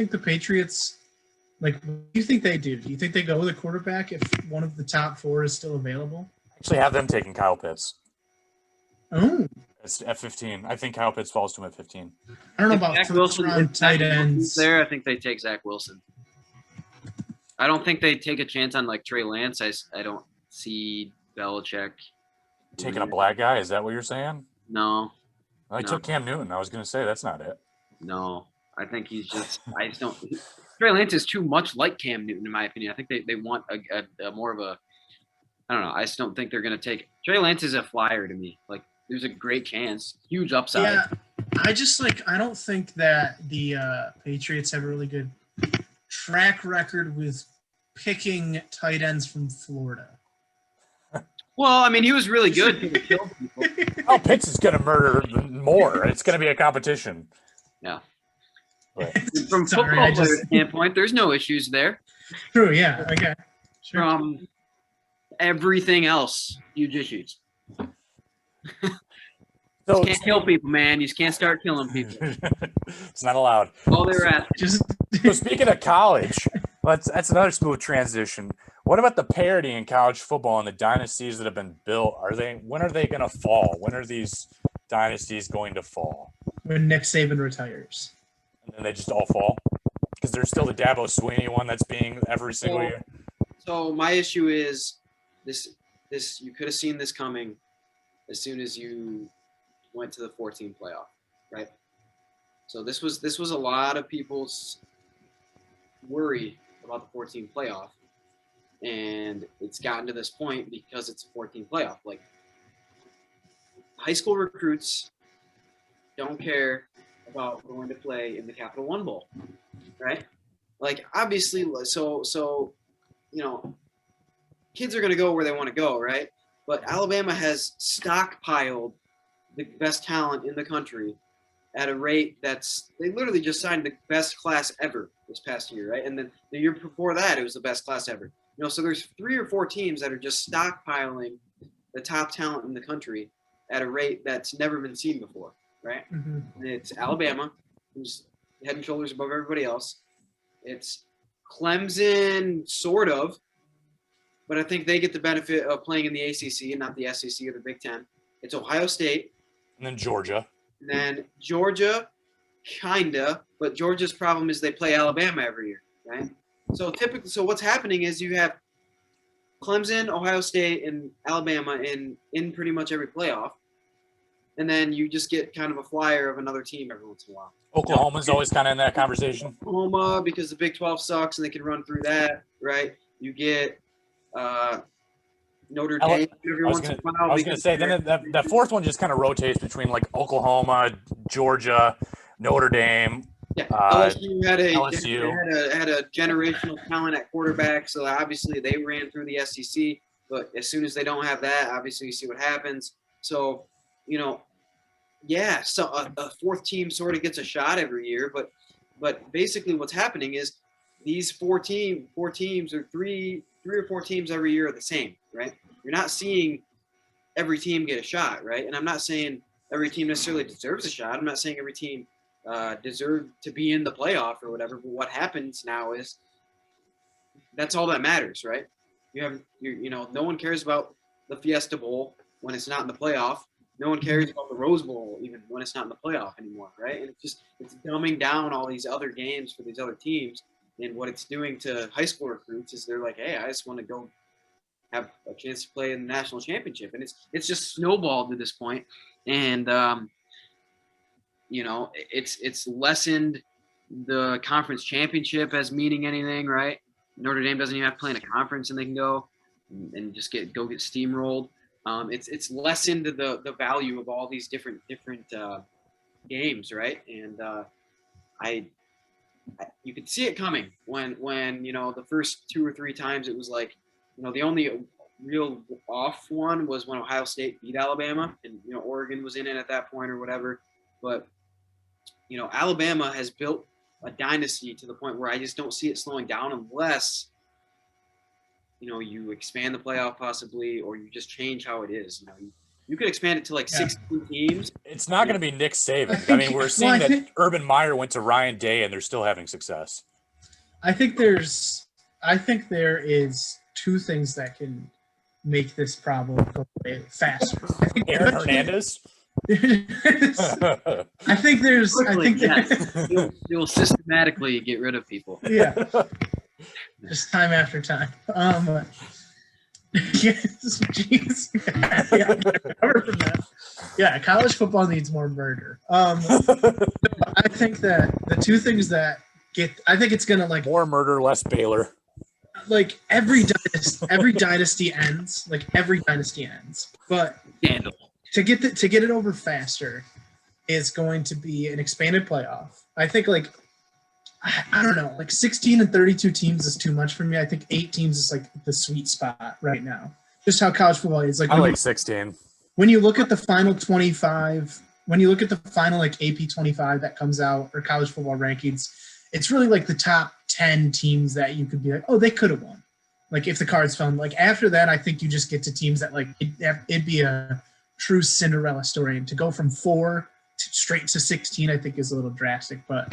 think the Patriots, like, what do you think they do? Do you think they go with a quarterback if one of the top four is still available? Actually, have them taking Kyle Pitts. Oh, It's at 15. I think Kyle Pitts falls to him at 15. I don't know If about Zach first Wilson, round if Zach tight Wilson's ends. there, I think they take Zach Wilson. I don't think they take a chance on like Trey Lance. I don't see Belichick Taking a black guy? Is that what you're saying? No, I took Cam Newton. I was going to say that's not it. no. I think he's just. I just don't. Trey Lance is too much like Cam Newton, in my opinion. I think they want a more of a. I don't know. I just don't think they're going to take. Trey Lance is a flyer to me. Like, there's a great chance, huge upside. Yeah, I don't think that the Patriots have a really good track record with picking tight ends from Florida. Well, I mean, he was really good to kill people. Oh, Pitts is going to murder more. It's going to be a competition. Yeah. But. From football player standpoint, there's no issues there. True, yeah. Okay. Sure. From everything else, huge issues. So you can't kill people, man. You just can't start killing people. It's not allowed. All they were asking. So speaking of college, that's another smooth transition. What about the parity in college football and the dynasties that have been built? When are they going to fall? When are these dynasties going to fall? When Nick Saban retires. And then they just all fall? Because there's still the Dabo Swinney one that's being every single year. So my issue is this you could have seen this coming as soon as you went to the 14 playoff, right? So this was a lot of people's worry about the 14 playoff. And it's gotten to this point because it's a 14 playoff. Like, high school recruits don't care about going to play in the Capital One Bowl, right? Like, obviously, so kids are going to go where they want to go, right? But Alabama has stockpiled the best talent in the country at a rate they literally just signed the best class ever this past year, right? And then the year before that, it was the best class ever. So there's 3 or 4 teams that are just stockpiling the top talent in the country at a rate that's never been seen before, right? Mm-hmm. And it's Alabama, who's head and shoulders above everybody else. It's Clemson, sort of, but I think they get the benefit of playing in the ACC and not the SEC or the Big Ten. It's Ohio State. And then Georgia. And then Georgia, kinda, but Georgia's problem is they play Alabama every year, right? So what's happening is you have Clemson, Ohio State, and Alabama in pretty much every playoff, and then you just get kind of a flyer of another team every once in a while. Oklahoma's always kind of in that conversation. Oklahoma, because the Big 12 sucks and they can run through that, right? You get Notre Dame every once in a while. I was going to say, then that fourth one just kind of rotates between like Oklahoma, Georgia, Notre Dame. Yeah, LSU had a generational talent at quarterback, so obviously they ran through the SEC. But as soon as they don't have that, obviously you see what happens. So, so a fourth team sort of gets a shot every year. But basically what's happening is these four teams or three or four teams every year are the same, right? You're not seeing every team get a shot, right? And I'm not saying every team necessarily deserves a shot. I'm not saying every team deserve to be in the playoff or whatever. But what happens now is that's all that matters, right? No one cares about the Fiesta Bowl when it's not in the playoff. No one cares about the Rose Bowl even when it's not in the playoff anymore, right? And it's dumbing down all these other games for these other teams. And what it's doing to high school recruits is they're like, hey, I just want to go have a chance to play in the national championship. And it's just snowballed to this point. And it's lessened the conference championship as meaning anything, right? Notre Dame doesn't even have to play in a conference and they can go and just get steamrolled. It's lessened the value of all these different games, right? And you could see it coming when the first 2 or 3 times it was like, the only real off one was when Ohio State beat Alabama and Oregon was in it at that point or whatever. But Alabama has built a dynasty to the point where I just don't see it slowing down unless you expand the playoff possibly, or you just change how it is. You could expand it to like 16 teams. It's not going to be Nick Saban. I mean, we're seeing that Urban Meyer went to Ryan Day, and they're still having success. I think there is two things that can make this problem go away faster. Aaron Hernandez. I think they will systematically get rid of people. Yeah, just time after time. Yes, jeez. Yeah, recover from that. Yeah, college football needs more murder. I think that the two things that I think it's gonna like more murder, less Baylor. Like every dynasty ends. Like every dynasty ends, but Scandal. To get it over faster is going to be an expanded playoff. I think like I don't know, like 16 and 32 teams is too much for me. I think 8 teams is like the sweet spot right now. Just how college football is. Like I like 16. When you look at the final 25, when you look at the final like AP 25 that comes out or college football rankings, it's really like the top 10 teams that you could be like, oh, they could have won. Like if the cards fell. Like after that, I think you just get to teams that like it'd be a true Cinderella story. And to go from 4 straight to 16, I think is a little drastic. But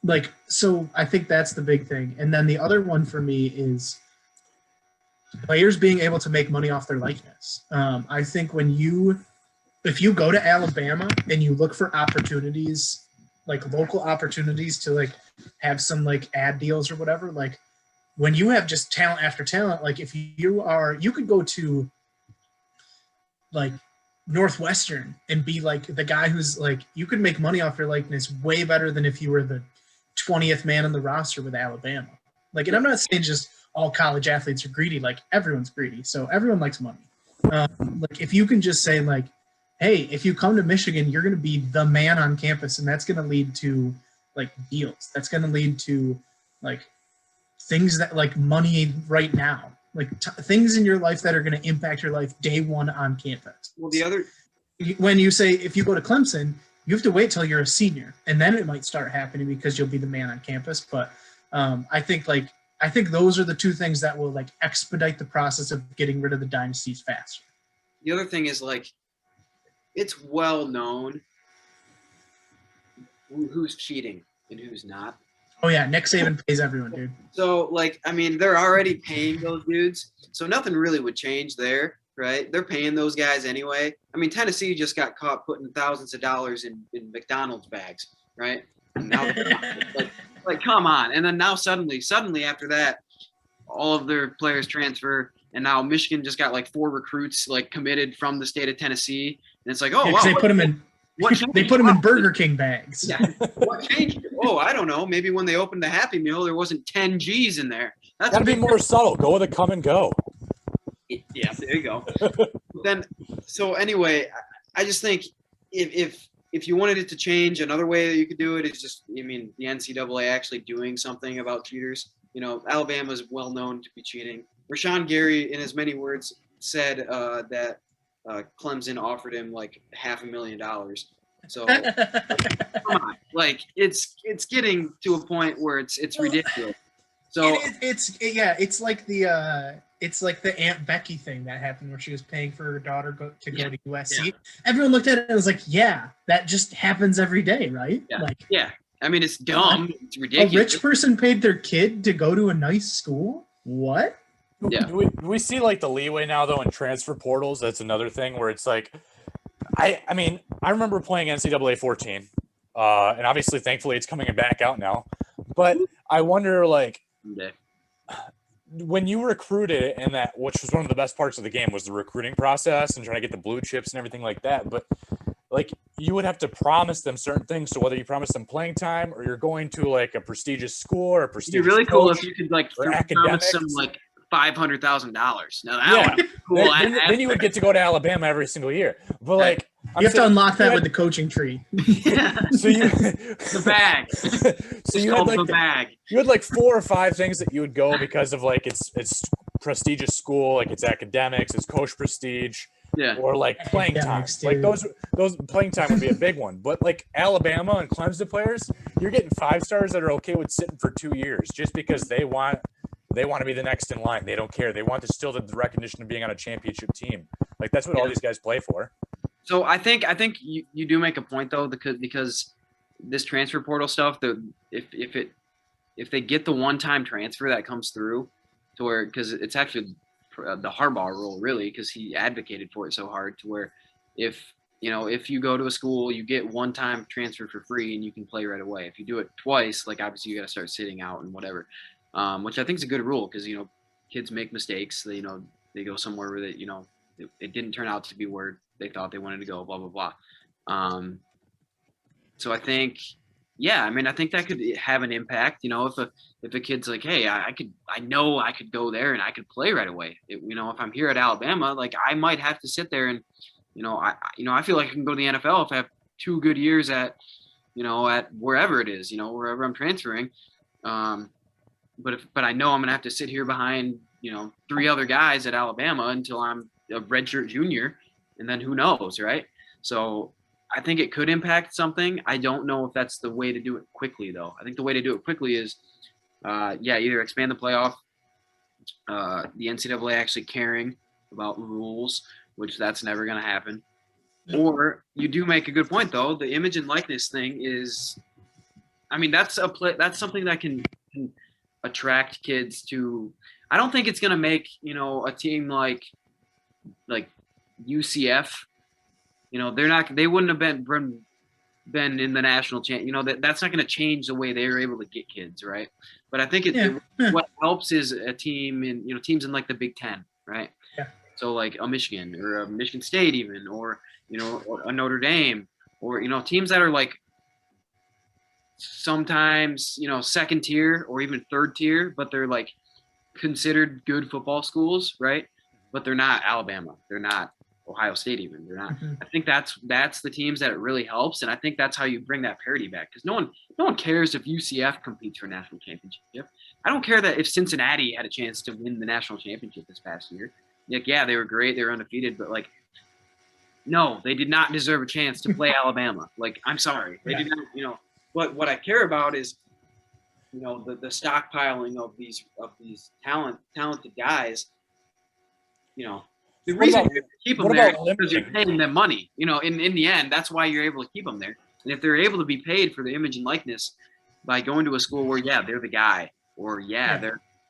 like, so I think that's the big thing. And then the other one for me is players being able to make money off their likeness. I think if you go to Alabama and you look for opportunities, like local opportunities to like have some like ad deals or whatever, like when you have just talent after talent, like if you could go to like Northwestern and be like the guy who's like, you could make money off your likeness way better than if you were the 20th man on the roster with Alabama. Like, and I'm not saying just all college athletes are greedy. Like everyone's greedy. So everyone likes money. Like if you can just say like, hey, if you come to Michigan, you're going to be the man on campus. And that's going to lead to like deals. That's going to lead to like things that like money right now, like things in your life that are going to impact your life day one on campus. Well, when you say, if you go to Clemson, you have to wait till you're a senior and then it might start happening because you'll be the man on campus. But I think those are the two things that will like expedite the process of getting rid of the dynasties faster. The other thing is like, it's well known who's cheating and who's not. Oh yeah, Nick Saban pays everyone, dude. So like, I mean, they're already paying those dudes, so nothing really would change there, right? They're paying those guys anyway. I mean, Tennessee just got caught putting thousands of dollars in McDonald's bags, right? And now like, come on. And then now suddenly after that, all of their players transfer, and now Michigan just got like 4 recruits like committed from the state of Tennessee, and it's like, oh, wow, they put them in Burger King bags. Yeah. What changed? Oh, I don't know. Maybe when they opened the Happy Meal, there wasn't 10 G's in there. That's gotta be more subtle. Go with a come and go. Yeah, there you go. So anyway, I just think if you wanted it to change, another way that you could do it is just, I mean, the NCAA actually doing something about cheaters. You know, Alabama is well known to be cheating. Rashawn Gary, in as many words, said that Clemson offered him like $500,000. So come on, like it's getting to a point where it's ridiculous. So it's like the Aunt Becky thing that happened where she was paying for her daughter to go to USC. Yeah. Everyone looked at it and was like, yeah, that just happens every day, right? Yeah. Like, yeah. I mean, it's dumb. It's ridiculous. A rich person paid their kid to go to a nice school? What? Yeah. Do we see like the leeway now though in transfer portals? That's another thing where it's like, I mean, I remember playing NCAA 14, and obviously, thankfully, it's coming back out now. But I wonder, like, when you recruited and that, which was one of the best parts of the game, was the recruiting process and trying to get the blue chips and everything like that. But like, you would have to promise them certain things. So whether you promise them playing time or you're going to like a prestigious school or a prestigious, it'd be really cool if you could like promise them like $500,000. Now that would be cool. Then you would get to go to Alabama every single year. But like, you have to unlock that with the coaching tree. Yeah. So you the bag. So you had like the bag. You had like 4 or 5 things that you would go because of like it's prestigious school, like it's academics, it's coach prestige, or like playing time. Like those playing time would be a big one. But like Alabama and Clemson players, you're getting 5 stars that are okay with sitting for 2 years just because they want They want to be the next in line. They don't care. They want the recognition of being on a championship team. Like that's what all these guys play for. So I think you do make a point though, because this transfer portal stuff, if they get the one-time transfer that comes through to where, because it's actually the Harbaugh rule really, because he advocated for it so hard, to where if you go to a school, you get one-time transfer for free and you can play right away. If you do it twice, like obviously you got to start sitting out and whatever, which I think is a good rule, because kids make mistakes. They go somewhere where it didn't turn out to be where they thought they wanted to go, blah, blah, blah. So I think, I think that could have an impact, if a kid's like, hey, I know I could go there and I could play right away. If I'm here at Alabama, like I might have to sit there and, I feel like I can go to the NFL if I have 2 good years at wherever it is, wherever I'm transferring. But I know I'm going to have to sit here behind, 3 other guys at Alabama until I'm a redshirt junior. And then who knows, right? So I think it could impact something. I don't know if that's the way to do it quickly, though. I think the way to do it quickly is, either expand the playoff, the NCAA actually caring about rules, which that's never going to happen. Yeah. Or you do make a good point, though. The image and likeness thing is, that's something that can attract kids to. I don't think it's going to make a team like UCF. They wouldn't have been in the national champ. That's not going to change the way they were able to get kids, right? But I think what helps is a team in teams in like the Big Ten, right? Yeah. So like a Michigan or a Michigan State even, or a Notre Dame, or teams that are like sometimes second tier or even third tier, but they're like considered good football schools, right? But they're not Alabama, they're not Ohio State even, they're not. Mm-hmm. I think that's the teams that it really helps, and I think that's how you bring that parity back, because no one cares if UCF competes for a national championship. I don't care that if Cincinnati had a chance to win the national championship this past year. Like, yeah, they were great, they were undefeated, but like, no, they did not deserve a chance to play Alabama. Like, I'm sorry, they did not. What I care about is the stockpiling of these talented guys. The reason you keep them there is because you're paying them money. In the end, that's why you're able to keep them there. And if they're able to be paid for the image and likeness by going to a school where, they're the guy, or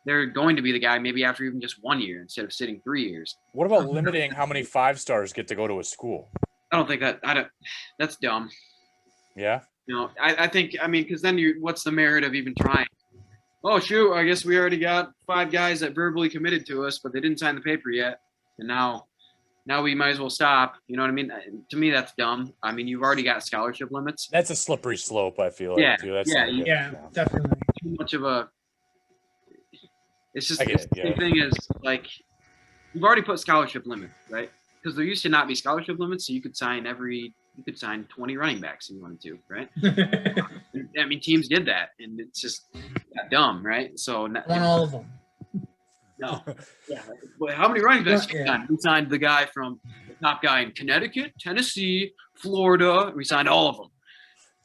they're going to be the guy maybe after even just 1 year instead of sitting 3 years. What about limiting how many 5-stars get to go to a school? I don't think that's dumb. Yeah. I think, because then what's the merit of even trying? Oh, shoot, I guess we already got 5 guys that verbally committed to us, but they didn't sign the paper yet. And now we might as well stop. You know what I mean? To me, that's dumb. You've already got scholarship limits. That's a slippery slope, I feel like, too. That's definitely. Too much of a – it's just the same thing as, like, you've already put scholarship limit, right? Because there used to not be scholarship limits, so you could sign 20 running backs if you wanted to, right? Teams did that, and it's just dumb, right? So not all of them. No. Yeah. But how many running backs we signed? We signed the guy from the top guy in Connecticut, Tennessee, Florida. We signed all of them.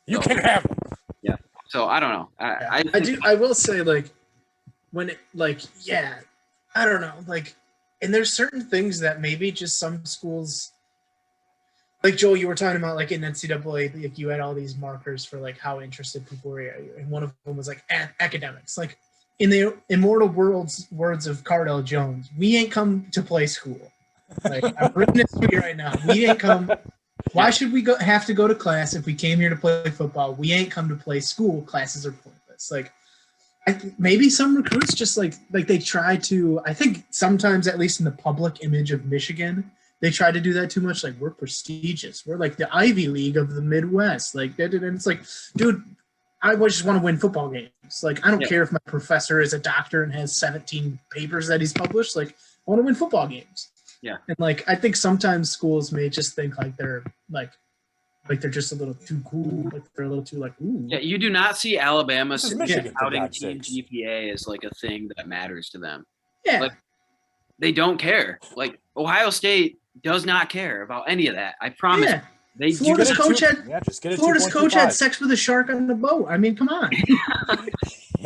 You can have them. Yeah. So I don't know. I will say, like, when it, like, I don't know, like, and there's certain things that maybe just some schools, like Joel, you were talking about, like, in NCAA, like, you had all these markers for, like, how interested people were, and one of them was, like, academics. Like, in the immortal words of Cardell Jones, we ain't come to play school. Like, I'm reading this to you right now. We ain't come. Why should we have to go to class if we came here to play football? We ain't come to play school. Classes are pointless. Like, maybe some recruits just like they try to. I think sometimes, at least in the public image of Michigan, they try to do that too much. Like, we're prestigious. We're like the Ivy League of the Midwest. Like, and it's like, dude, I just want to win football games. Like, I don't care if my professor is a doctor and has 17 papers that he's published. Like, I want to win football games. Yeah. And, like, I think sometimes schools may just think like they're like they're just a little too cool. Like, they're a little too like, ooh. Yeah, you do not see Alabama outing team GPA as like a thing that matters to them. Yeah. Like, they don't care. Like, Ohio State does not care about any of that. I promise. Yeah. Florida's coach had sex with a shark on the boat. I mean, come on.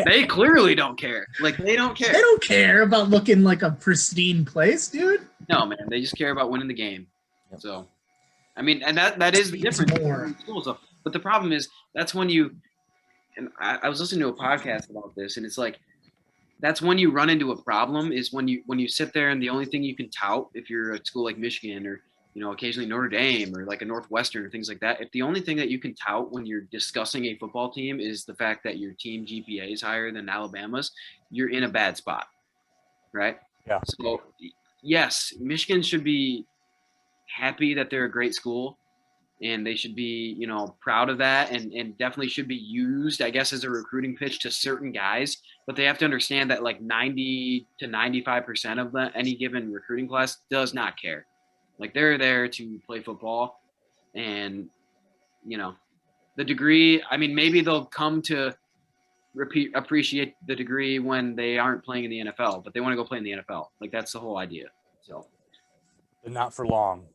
They clearly don't care. Like, they don't care. They don't care about looking like a pristine place, dude. No, man. They just care about winning the game. So, I mean, and that is the difference between schools. But the problem is that's when you – and I was listening to a podcast about this, and it's like that's when you run into a problem is when you sit there and the only thing you can tout if you're a school like Michigan or, you know, occasionally Notre Dame or like a Northwestern or things like that, if the only thing that you can tout when you're discussing a football team is the fact that your team GPA is higher than Alabama's, you're in a bad spot, right? Yeah. So, yes, Michigan should be happy that they're a great school, and they should be, you know, proud of that and definitely should be used, I guess, as a recruiting pitch to certain guys. But they have to understand that like 90 to 95% of any given recruiting class does not care. Like, they're there to play football, and, you know, the degree, I mean, maybe they'll come to appreciate the degree when they aren't playing in the NFL, but they want to go play in the NFL. Like, that's the whole idea. So, not for long.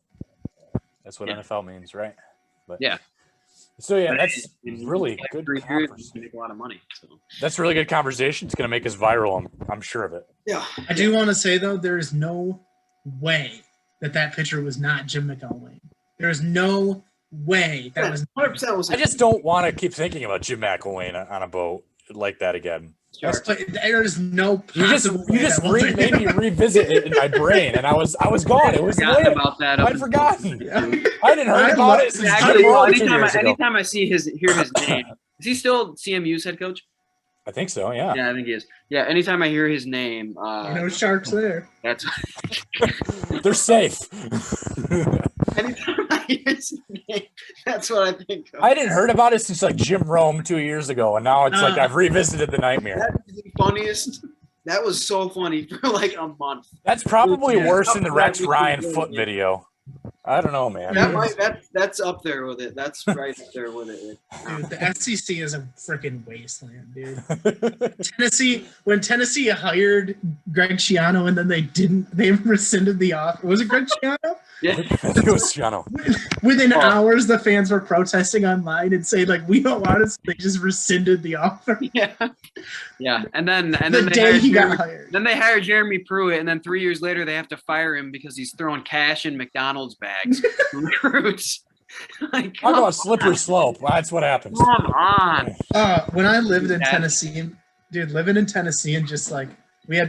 That's what NFL means, right? But yeah. So yeah, that's really good. Make a lot of money. So. That's really good conversation. It's going to make us viral. I'm sure of it. Yeah. I do want to say though, there is no way that picture was not Jim McElwain. There is no way that was. 100% I just don't want to keep thinking about Jim McElwain on a boat like that again. Sure. There is no. You just made me revisit it in my brain, and I was gone. It was about that. I'd forgotten. I didn't heard about it since anytime I hear his name, is he still CMU's head coach? I think so. Yeah. Yeah, I think he is. Yeah. Anytime I hear his name, sharks there. That's they're safe. Anytime I hear his name, that's what I think of. I didn't heard about it since like Jim Rome 2 years ago, and now it's like I've revisited the nightmare. That is the funniest. That was so funny for like a month. That's probably worse than the Rex Ryan foot video. I don't know, man. That's up there with it. That's right up there with it. Dude, the SEC is a freaking wasteland, dude. When Tennessee hired Greg Schiano and then they rescinded the offer. Was it Greg Schiano? Yeah. I think it was Schiano. Within hours, the fans were protesting online and saying, like, we don't want it. So they just rescinded the offer. Yeah. Yeah. And then the day he got hired. Then they hired Jeremy Pruitt, and then 3 years later they have to fire him because he's throwing cash in McDonald's bags to recruits. Like, I'll go a slippery slope. That's what happens. Come on. When I lived in Tennessee, dude, living in Tennessee and just like we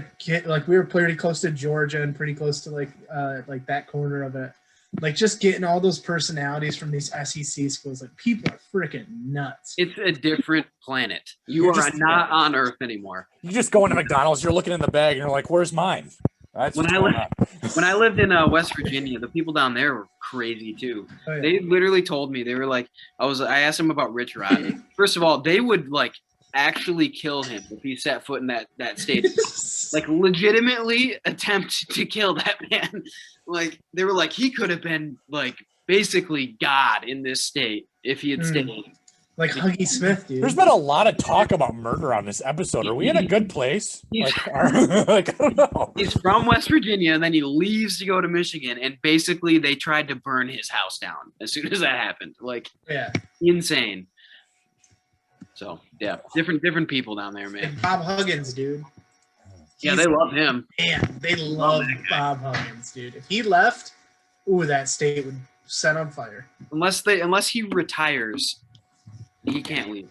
were pretty close to Georgia and pretty close to like that corner of it. Like just getting all those personalities from these SEC schools, like people are freaking nuts. It's a different planet. You are not on Earth anymore. You just go into McDonald's, you're looking in the bag, and you're like, "Where's mine?" That's when I lived in West Virginia, the people down there were crazy too. Oh, yeah. They literally told me, they were like, I asked them about Rich Rod. First of all, they would like actually kill him if he set foot in that stadium. Like legitimately attempt to kill that man. Like they were like, he could have been like basically God in this state if he had stayed. Like Huggy Smith, dude. There's been a lot of talk about murder on this episode. Are we in a good place? I don't know. He's from West Virginia, and then he leaves to go to Michigan, and basically they tried to burn his house down as soon as that happened. Like, insane. So, yeah, different people down there, man. And Bob Huggins, dude. Yeah, they love him. Man, they love Bob Huggins, dude. If he left, that state would set on fire. Unless he retires. He can't leave.